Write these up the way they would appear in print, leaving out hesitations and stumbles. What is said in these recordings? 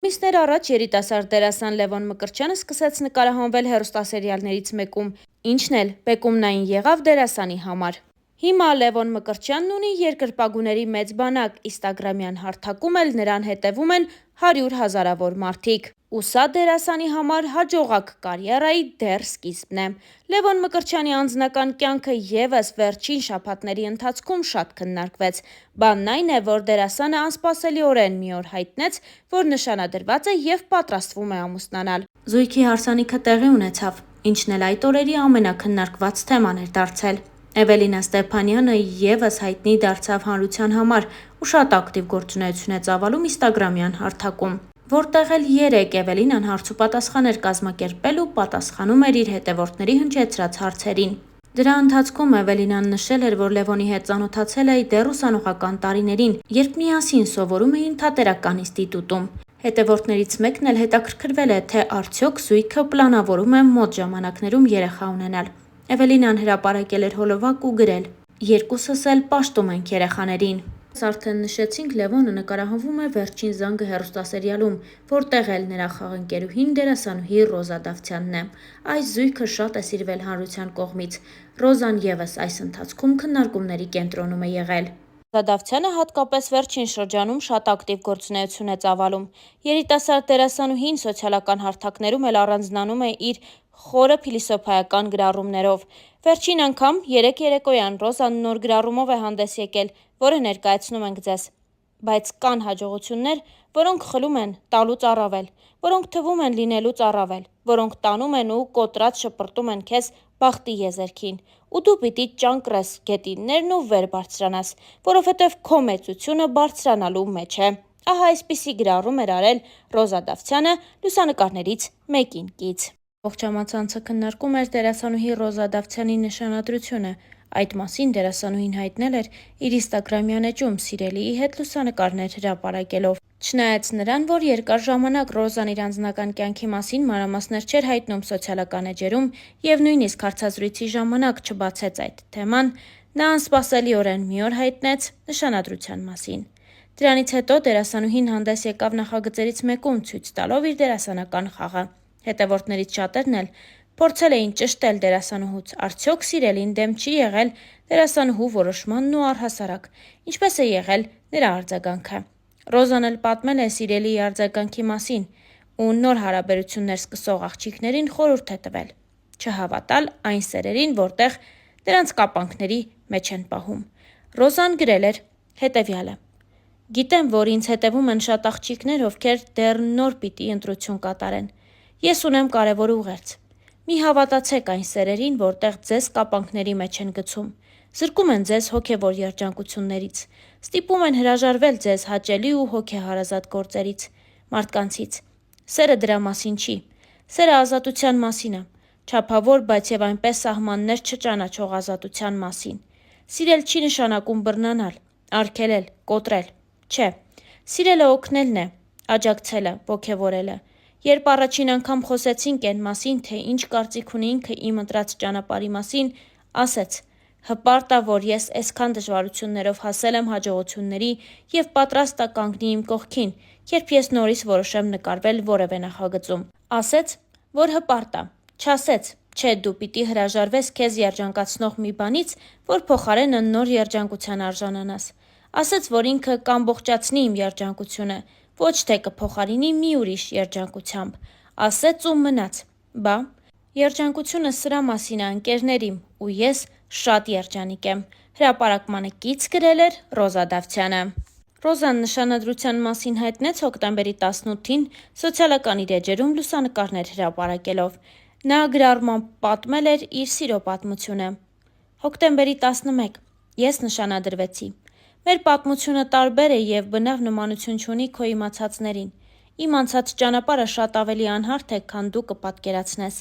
Ամիսներ առաջ երիտասարդ դերասան Լևոն Մկրտչյանը սկսեց նկարահանվել հեռուստասերիալներից մեկում, ինչն էլ բեկումնային եղավ դերասանի համար։ Հիմա Լևոն Մկրտչյանն ունի երկրպագուների մեծ բանակ, ինստագրամյան հարթակում էլ նրան հետևում են 100 հազարավոր մարդիկ։ Ու սա դերասանի համար հաջողակ կարիերայի դեռ սկիզբն է։ Լևոն Մկրտչյանի անձնական կյանքը ևս վերջին շաբաթների ընթացքում շատ քննարկվեց։ Բանն այն է, որ դերասանը անսպասելիորեն մի օր հայտնեց, որ նշանադրված է և պատրաստվում է ամուսնանալ։ Զույգի հարսանիքը տեղի ունեցավ, ինչն էլ այդ օրերի ամենաքննարկված թեման էր դարձել։ Էվելինա Ստեփանյանը ևս հայտնի դարձավ հանրության համար ու շատ ակտիվ գործունեություն է ծավալում ինստագրամյան հարթակում, որտեղ էլ երեկ Էվելինան հարց ու պատասխան էր կազմակերպել ու պատասխանում էր իր հետևորդների հնչեցրած հարցերին։ Դրա ընթացքում Էվելինան նշել էր, որ Լևոնի հետ ծանոթացել է դեռ ուսանողական տարիներին, երբ միասին սովորում էին Թատերական ինստիտուտում։ Հետևորդներից մեկն էլ հետաքրքրվել է, թե արդյոք զույգը պլանավորում է մոտ ժամանակներում երեխա ունենալ։ Էվելինան հրապարակել էր հոլովակ ու գրել. «Երկուսս էլ պաշտում ենք երեխաներին»։ Արդեն նշեցինք, Լևոնը նկարահանվում է «Վերջին զանգը» հեռուստասերիալում, որտեղ էլ նրա խաղընկերուհին դերասանուհի Ռոզա Դավթյանն է։ Այս զույգը շատ է սիրվել հանրության կողմից։ Ռոզան ևս այս ընթացքում քննարկումների կենտրոնում է եղել։ Ռոզա Դավթյանը հատկապես վերջին շրջանում շատ ակտիվ գործունեություն է ծավալում։ Երիտասարդ դերասանուհին սոցիալական հարթակներում էլ առանձնանում է իր խորը փիլիսոփայական գրառումներով։ Վերջին անգամ երեկ երեկոյան Ռոզան նոր գրառումով է հանդես եկել, որը ներկայացնում ենք ձեզ։ Բայց կան հաջողություններ, որոնք խլում են տալուց առավել, որոնք թվում են լինելուց առավել, որոնք տանում են ու կոտրած շպրտում են քեզ բախտի եզերքին, ու դու պիտի ճանկռես գետիններն ու վեր բարձրանաս, որովհետև քո մեծությունը բարձրանալու մեջ է։ Ահա այսպիսի գրառում էր արել Ռոզա Դավթյանը լուսանկարներից մեկին կից։ Ողջ համացանցը քննարկում էր դերասանուհի Ռոզա Դավթյանի նշանադրությունը։ Այդ մասին դերասանուհին հայտնել էր իր ինստագրամյան էջում սիրելիի հետ լուսանկարներ հրապարակելով։ Չնայած նրան, որ երկար ժամանակ Ռոզան իր անձնական կյանքի մասին մանրամասներ չէր հայտնում սոցիալական էջերում և նույնիսկ հարցազրույցի ժամանակ չբացեց այդ թեման, նա անսպասելիորեն մի օր հայտնեց նշանադրության մասին։ Դրանից հետո դերասանուհին հանդես եկավ նախագծերից մեկում ցույց տալով իր դերասանական խաղը։ Հետևորդներից շատերն էլ փորձել էին ճշտել դերասանուհուց, արդյոք սիրելին դեմ չի եղել դերասանուհու որոշմանն ու առհասարակ, ինչպես է եղել նրա արձագանքը։ Ռոզան էլ պատմել է սիրելիի արձագանքի մասին ու նոր հարաբերություններ սկսող աղջիկներին խորհուրդ է տվել չհավատալ այն սերերին, որտեղ դրանց կապանքների մեջ են պահում։ Ռոզան գրել էր հետևյալը. «Գիտեմ, որ ինձ հետևում են շատ աղջիկներ, ովքեր դեռ նոր պիտի ընտրություն կատարեն։ Ես ունեմ կարևոր ուղերձ։ Մի հավատացեք այն սերերին, որտեղ ձեզ կապանքների մեջ են գցում, զրկում են ձեզ հոգևոր երջանկություններից, ստիպում են հրաժարվել ձեզ հաճելի ու հոգեհարազատ գործերից, մարդկանցից։ Սերը դրա մասին չի։ Սերը ազատության մասին է, չափավոր, բայց և այնպես սահմաններ չճանաչող ազատության մասին։ Սիրել չի նշանակում բռնանալ, արգելել, կոտրել։ Չէ, սիրելը օգնելն է, աջակցելը, ոգևորելը։ Երբ առաջին անգամ խոսեցինք այն մասին, թե ինչ կարծիք ունի ինքը իմ ընտրած ճանապարհի մասին, ասեց. հպարտ ա, որ ես այսքան դժվարություններով հասել եմ հաջողությունների և պատրաստ ա կանգնի իմ կողքին, երբ ես նորից որոշեմ նկարվել որևէ նախագծում։ Ասեց, որ հպարտ ա, չասեց, չէ դու պիտի հրաժարվես քեզ երջանկացնող մի բանից, որ փոխարենը նոր երջանկության արժանանաս։ Ասեց, որ ինքը կամբողջացնի իմ երջանկությունը, ոչ թե կփոխարինի մի ուրիշ երջանկությամբ։ Ասեց ու մնաց։ Բա, երջանկությունը սրա մասին է, ընկերներ իմ, ու ես շատ երջանիկ եմ։ Հրապարակմանը կից գրել էր Ռոզա Դավթյանը։ Ռոզան նշանադրության մասին հայտնեց հոկտեմբերի 18-ին սոցիալական իր էջերում լուսանկարներ հրապարակելով։ Նա գրառմամբ պատմել էր իր սիրո պատմությունը։ Հոկտեմբերի 11. Ես նշանադրվեցի։ Մեր պատմությունը տարբեր է և բնավ նմանություն չունի քո իմացածներին։ Իմ անցած ճանապարհը շատ ավելի անհարթ է, քան դու կպատկերացնես,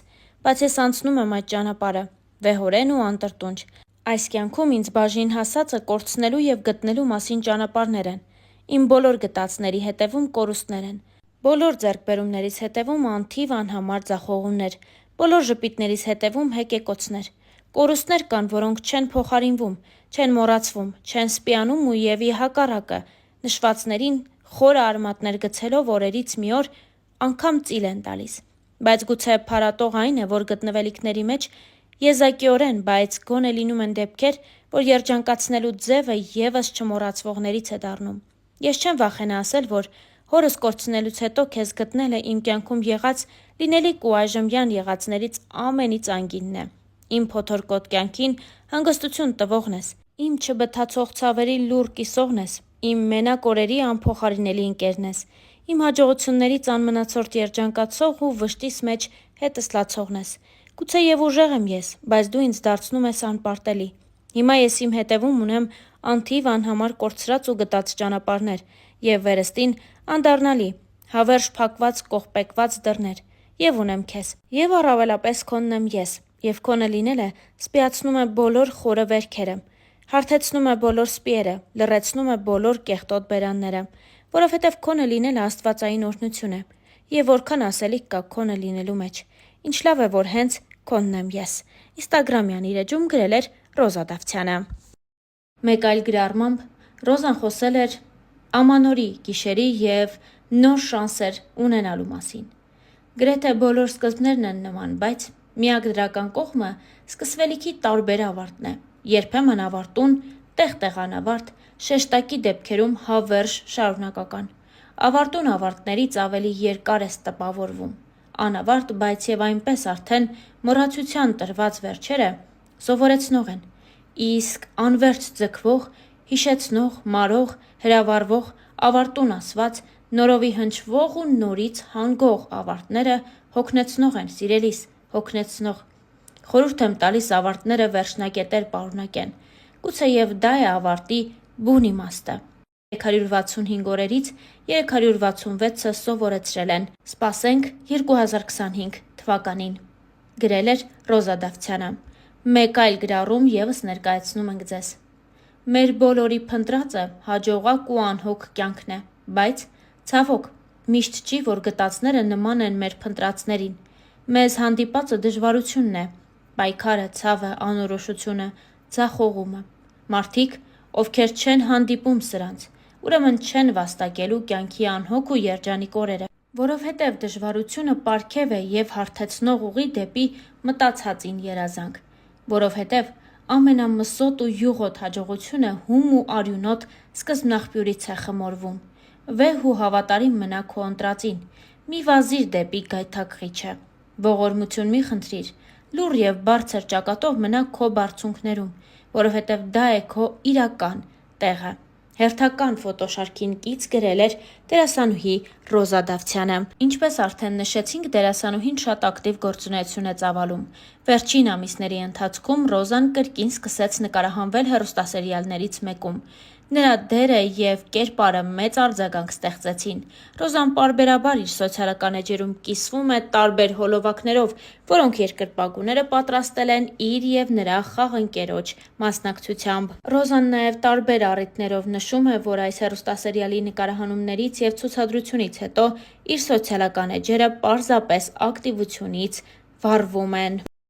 բայց ես անցնում եմ այդ ճանապարհը, վեհորեն ու անտրտունջ։ Այս կյանքում ինձ բաժին հասածը կորցնելու և գտնելու մասին ճանապարհներ են։ Իմ բոլոր գտածների հետևում կորուստներ են։ Բոլոր ձեռքբերումներիս հետևում անթիվ անհամար ձախողումներ։ Բոլոր ժպիտներիս հետևում հեկեկոցներ։ Կորուստներ կան, որոնք չեն փոխարինվում, չեն մոռացվում, չեն սպիանում ու և ի հակառակը, նշվածներին խորը արմատներ գցելով օրերից մի օր անգամ ծիլ են տալիս։ Բայց գուցե փարատող այն է, որ գտնվելիքների մեջ եզակիորեն, բայց գոնե լինում են դեպքեր, որ երջանկացնելու ձևը ևս չմոռացվողներից է դառնում։ Ես չեմ վախենա ասել, որ հորս կորցնելուց հետո քեզ գտնելը իմ կյանքում եղած լինելիք ու այժմյան եղածներից ամենից անգինն է։ Իմ փոթորկոտ կյանքին հանգստություն տվողն ես, իմ չբթացող ցավերի լուռ կիսողն ես, իմ մենակ օրերի անփոխարինելի ընկերն ես, իմ հաջողություններից անմնացորդ երջանկացող ու վշտիս մեջ հետս լացողն ես։ Գուցեև ուժեղ եմ ես, բայց դու ինձ դարձնում ես անպարտելի։ Հիմա ես իմ հետևում ունեմ անթիվ անհամար կորցրած ու գտած ճանապարհներ եւ վերստին անդառնալի, հավերժ փակված կողպեկված դռներ, եւ ունեմ քեզ, եւ առավելապես քոնն եմ ես, եւ քոնը լինելը սպիացնում է բոլոր խորը վերքերը, հարթեցնում է բոլոր սպիերը, լռեցնում է բոլոր կեղտոտ բերանները, որովհետեւ քոնը լինելը աստվածային օրհնություն է, եւ որքան ասելիք կա քոնը լինելու մեջ։ Ինչ լավ է, որ հենց քոնն եմ ես։ Instagram-յան իր էջում գրել էր Ռոզա Դավթյանը։ Մեկ այլ գրառմամբ Ռոզան խոսել էր ամանորի, գիշերի եւ նոր շանսեր ունենալու մասին։ Գրեթե բոլոր սկզբներն են նման, բայց միակ դրական կողմը սկսվելիքի տարբեր ավարտն է։ Երբեմն ավարտուն, տեղ-տեղ անավարտ, շեշտակի դեպքերում հավերժ շարունակական։ Ավարտուն ավարտներից ավելի երկար է տպավորվում։ Անավարտ, բայց եւ այնպես արդեն մոռացության տրված վերջերը սովորեցնող են, իսկ անverջ ձգվող, հիշեցնող, մարող, հրավառվող, ավարտուն ասված, նորովի հնչվող ու նորից հանգող ավարտները հոգնեցնող են, սիրելիս, հոգնեցնող։ Խորհուրդ եմ տալիս ավարտները վերջնակետեր պարունակեն։ Գուցեև դա է ավարտի բուն իմաստը։ 365 օրերից 366-ը սովորեցրել են։ Սպասենք 2025 թվականին։ Գրել էր Ռոզա Դավթյանը։ Մեկ այլ գրառում ևս ներկայացնում ենք ձեզ։ Մեր բոլորի փնտրածը հաջողակ ու անհոգ կյանքն է, բայց ցավոք, միշտ չի, որ գտածները նման են մեր փնտրածներին։ Մեզ հանդիպածը դժվարությունն է, պայքարը, ցավը, անորոշությունը, ձախողումը։ Մարդիկ, ովքեր չեն հանդիպում սրանց, ուրեմն չեն վաստակելու կյանքի անհոգ ու երջանիկ օրերը, որովհետև դժվարությունը պարգև է եւ հարթեցնող ուղի դեպի մտածածին երազանք, որովհետև ամենամսոտ ու յուղոտ հաջողությունը հում ու արյունոտ սկզբնաղբյուրից է խմորվում։ Վեհ ու հավատարիմ մնա քո ընտրածին, մի վազիր դեպի գայթակղիչը, ողորմություն մի խնդրիր, լուռ եւ բարձր ճակատով մնա քո բարձունքներում, որովհետև դա է քո իրական տեղը։ Հերթական ֆոտոշարքին կից գրել էր դերասանուհի Ռոզա Դավթյանը։ Ինչպես արդեն նշեցինք, դերասանուհին շատ ակտիվ գործունեություն է ծավալում։ Վերջին ամիսների ընթացքում Ռոզան կրկին սկսեց նկարահանվել հեռուստասերիալներից մեկում։ Նրա դերը եւ կերպարը մեծ արձագանք ստեղծեցին։ Ռոզան պարբերաբար իր սոցիալական էջերում կիսվում է տարբեր հոլովակներով, որոնք երկրպագուները պատրաստել են իր եւ նրա խաղընկերոջ մասնակցությամբ։ Ռոզան նաեւ տարբեր առիթներով նշում է, որ այս հեռուստասերիալի նկարահանումներից եւ ցուցադրությունից հետո իր սոցիալական էջերը պարզապես ակտիվությունից վառվում են։